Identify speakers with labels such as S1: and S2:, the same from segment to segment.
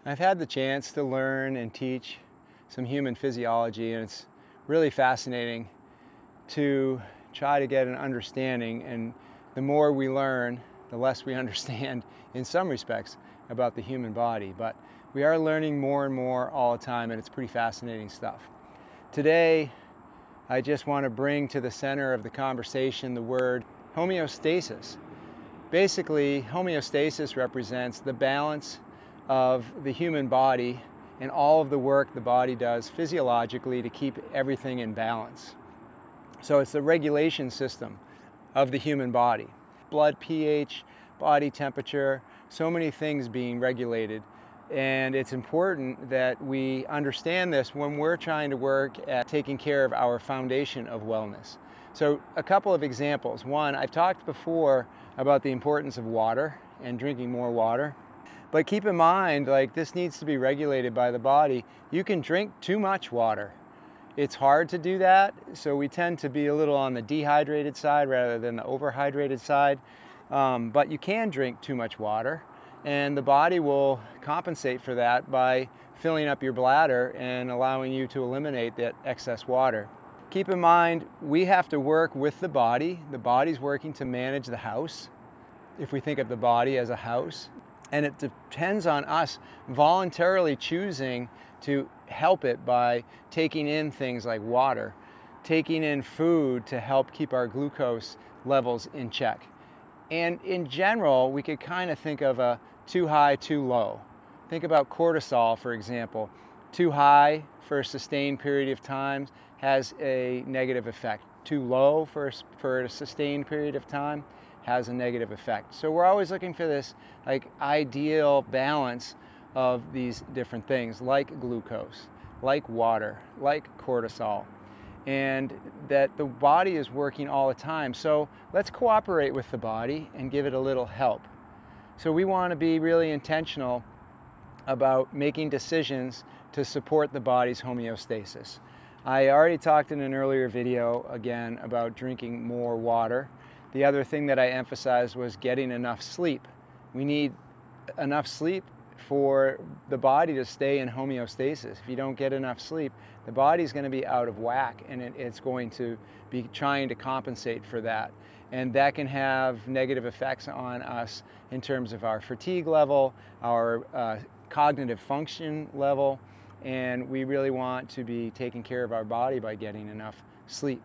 S1: I've had the chance to learn and teach some human physiology, and it's really fascinating to try to get an understanding. And the more we learn, the less we understand in some respects about the human body. But we are learning more and more all the time, and it's pretty fascinating stuff. Today, I just want to bring to the center of the conversation the word homeostasis. Basically, homeostasis represents the balance of the human body and all of the work the body does physiologically to keep everything in balance. So it's the regulation system of the human body. Blood pH, body temperature, so many things being regulated. And it's important that we understand this when we're trying to work at taking care of our foundation of wellness. So a couple of examples. One, I've talked before about the importance of water and drinking more water. But keep in mind, this needs to be regulated by the body. You can drink too much water. It's hard to do that, so we tend to be a little on the dehydrated side rather than the overhydrated side. But you can drink too much water, and the body will compensate for that by filling up your bladder and allowing you to eliminate that excess water. Keep in mind, we have to work with the body. The body's working to manage the house, if we think of the body as a house. And it depends on us voluntarily choosing to help it by taking in things like water, taking in food to help keep our glucose levels in check. And in general, we could kind of think of a too high, too low. Think about cortisol, for example. Too high for a sustained period of time has a negative effect. Too low for a sustained period of time has a negative effect. So we're always looking for this ideal balance of these different things, like glucose, like water, like cortisol, and that the body is working all the time. So let's cooperate with the body and give it a little help. So we want to be really intentional about making decisions to support the body's homeostasis. I already talked in an earlier video again about drinking more water. The other thing that I emphasized was getting enough sleep. We need enough sleep for the body to stay in homeostasis. If you don't get enough sleep, the body's going to be out of whack, and it's going to be trying to compensate for that. And that can have negative effects on us in terms of our fatigue level, our cognitive function level, and we really want to be taking care of our body by getting enough sleep.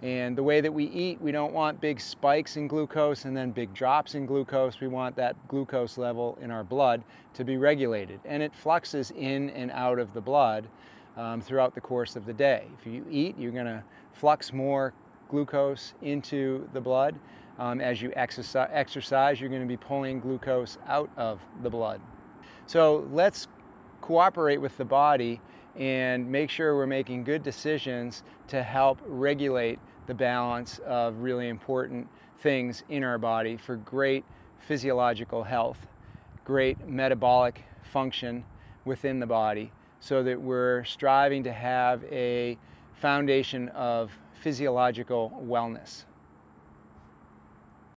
S1: And the way that we eat, we don't want big spikes in glucose and then big drops in glucose. We want that glucose level in our blood to be regulated. And it fluxes in and out of the blood throughout the course of the day. If you eat, you're going to flux more glucose into the blood. As you exercise, you're going to be pulling glucose out of the blood. So let's cooperate with the body and make sure we're making good decisions to help regulate the balance of really important things in our body for great physiological health, great metabolic function within the body, so that we're striving to have a foundation of physiological wellness.